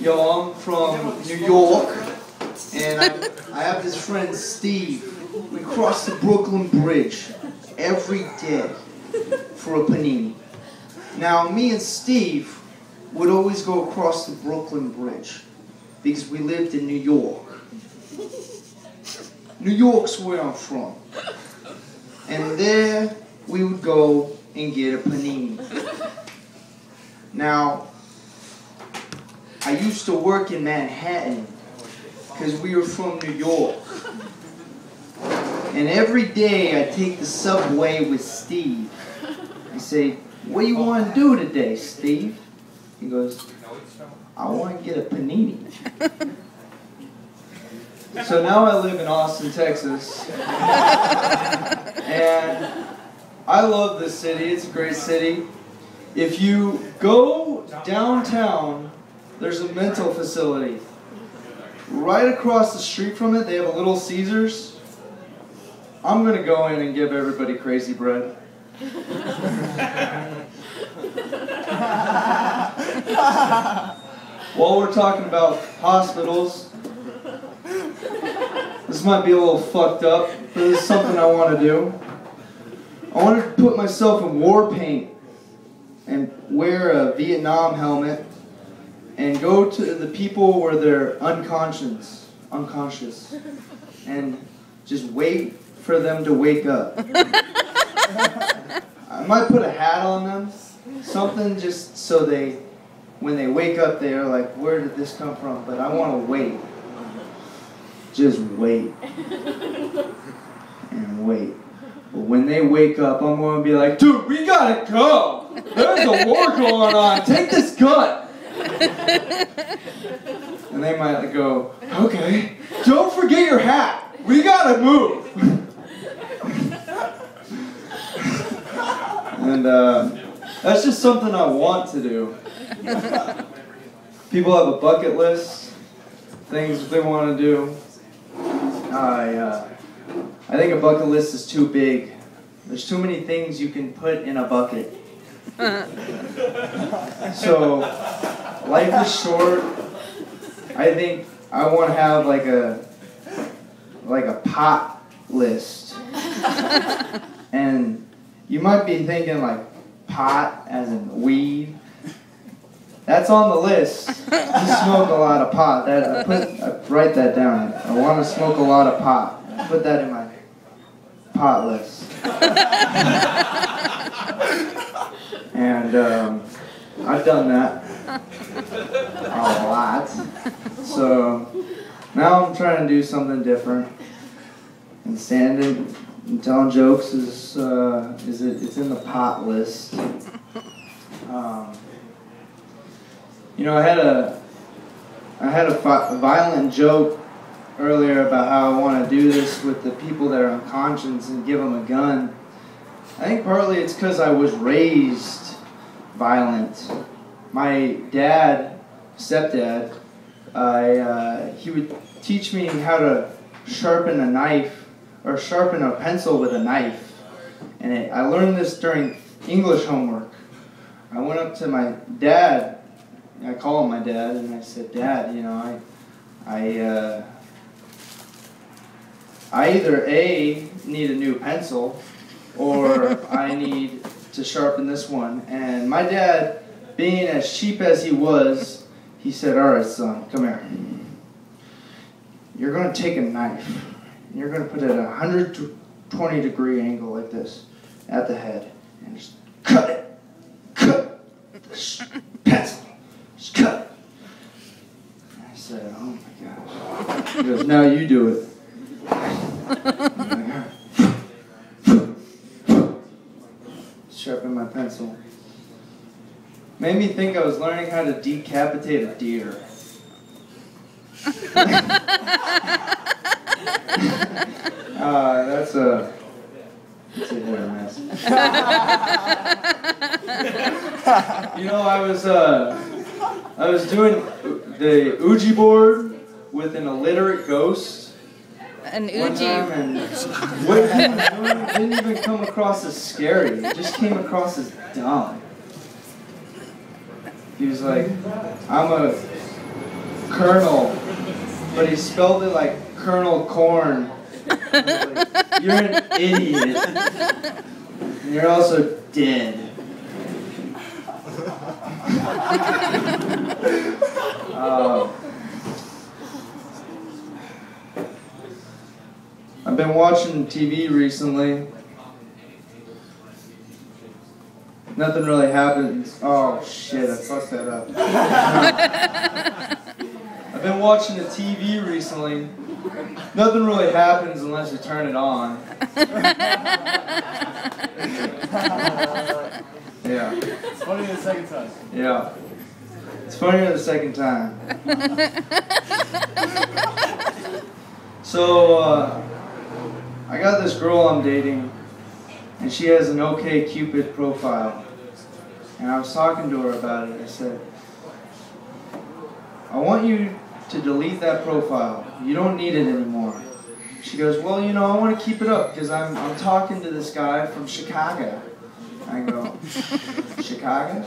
Yo, I'm from New York, and I have this friend, Steve. We cross the Brooklyn Bridge every day for a panini. Now, me and Steve would always go across the Brooklyn Bridge because we lived in New York. New York's where I'm from. And there we would go and get a panini. Now, I used to work in Manhattan because we were from New York. And every day I take the subway with Steve. I say, "What do you want to do today, Steve?" He goes, "I want to get a panini." So now I live in Austin, Texas. And I love this city. It's a great city. If you go downtown, there's a mental facility. Right across the street from it, they have a Little Caesars. I'm going to go in and give everybody crazy bread. While we're talking about hospitals, this might be a little fucked up, but this is something I want to do. I want to put myself in war paint and wear a Vietnam helmet and go to the people where they're unconscious, and just wait for them to wake up. I might put a hat on them, something just so when they wake up, they're like, "Where did this come from?" But I want to wait. Just wait. And wait. But when they wake up, I'm going to be like, "Dude, we gotta go! There's a war going on! Take this gun!" And they might go, "Okay, don't forget your hat! We gotta move!" And that's just something I want to do. People have a bucket list, things that they want to do. I think a bucket list is too big. There's too many things you can put in a bucket. So, life is short. I think I want to have like a pot list. And you might be thinking like pot as in weed. That's on the list. You smoke a lot of pot. I write that down. I want to smoke a lot of pot. Put that in my pot list. And I've done that a lot. So now I'm trying to do something different. And standing and telling jokes it's in the pot list. You know, I had a violent joke earlier about how I want to do this with the people that are unconscious and give them a gun. I think partly it's because I was raised violent. My stepdad, he would teach me how to sharpen a knife or sharpen a pencil with a knife. And I learned this during English homework. I went up to my dad. I called my dad and I said, "Dad, you know, I either A, need a new pencil, or I need to sharpen this one." And my dad, being as cheap as he was, he said, "All right, son, come here. You're going to take a knife, and you're going to put it at a 120-degree angle like this at the head, and just cut it. Cut the pencil. Just cut it." And I said, "Oh my gosh." He goes, "Now you do it." Sharpen my pencil. Made me think I was learning how to decapitate a deer. That's a hit or miss. You know, I was doing the Ouija board with an illiterate ghost. An One Ouija. time, and what he was doing didn't even come across as scary. It just came across as dumb. He was like, Colonel, but he spelled it like Colonel Corn. Like, you're an idiot. And you're also dead. I've been watching TV recently. Nothing really happens. Oh shit, I fucked that up. I've been watching the TV recently. Nothing really happens unless you turn it on. Yeah. It's funny the second time. Yeah. It's funnier the second time. So, I got this girl I'm dating, and she has an OkCupid profile. And I was talking to her about it. I said, I want you to delete that profile. You don't need it anymore. She goes, well, you know, I want to keep it up because I'm talking to this guy from Chicago. I go, Chicago?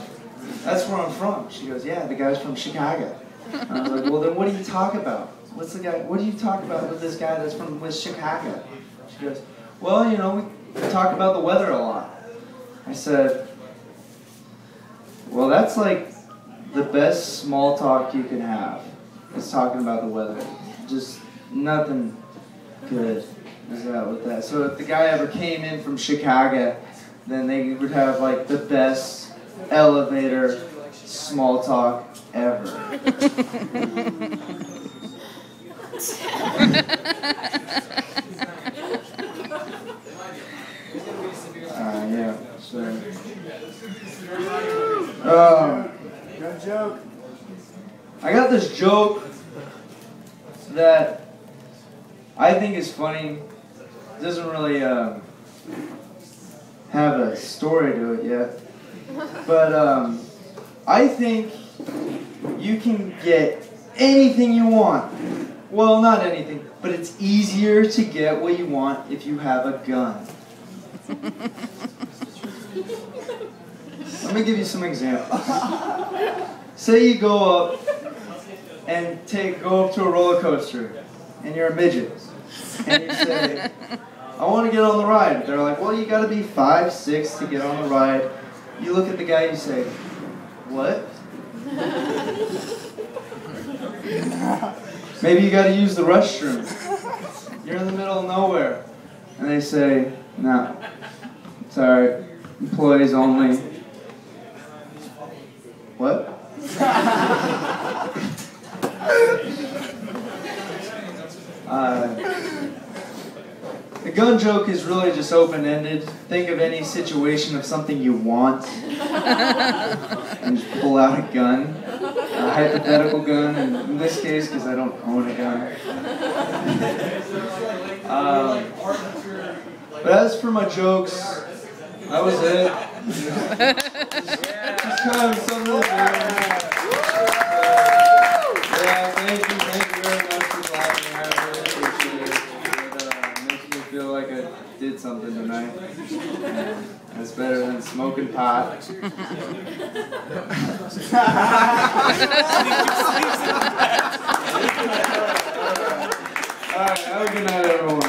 That's where I'm from. She goes, yeah, the guy's from Chicago. And I was like, well, then what do you talk about? What do you talk about with this guy that's from Chicago? She goes, well, you know, we talk about the weather a lot. I said, well, that's like the best small talk you can have, is talking about the weather. Just nothing good is that with that. So if the guy ever came in from Chicago, then they would have like the best elevator small talk ever. Yeah, so. Good joke. I got this joke that I think is funny. It doesn't really have a story to it yet. But I think you can get anything you want. Well, not anything, but it's easier to get what you want if you have a gun. Let me give you some examples. Say you go up and go up to a roller coaster, and you're a midget, and you say, I want to get on the ride. They're like, well, you got to be 5'6" to get on the ride. You look at the guy and you say, what? Maybe you got to use the restroom. You're in the middle of nowhere. And they say, no, it's alright, employees only. What? The gun joke is really just open-ended. Think of any situation of something you want and just pull out a gun. A hypothetical gun, and in this case, because I don't own a gun. But as for my jokes, that was it. Just kind of something to do. Yeah, thank you very much for clapping. I really appreciate it. It makes me feel like I did something tonight. That's better than smoking pot. Alright, have a good night, everyone.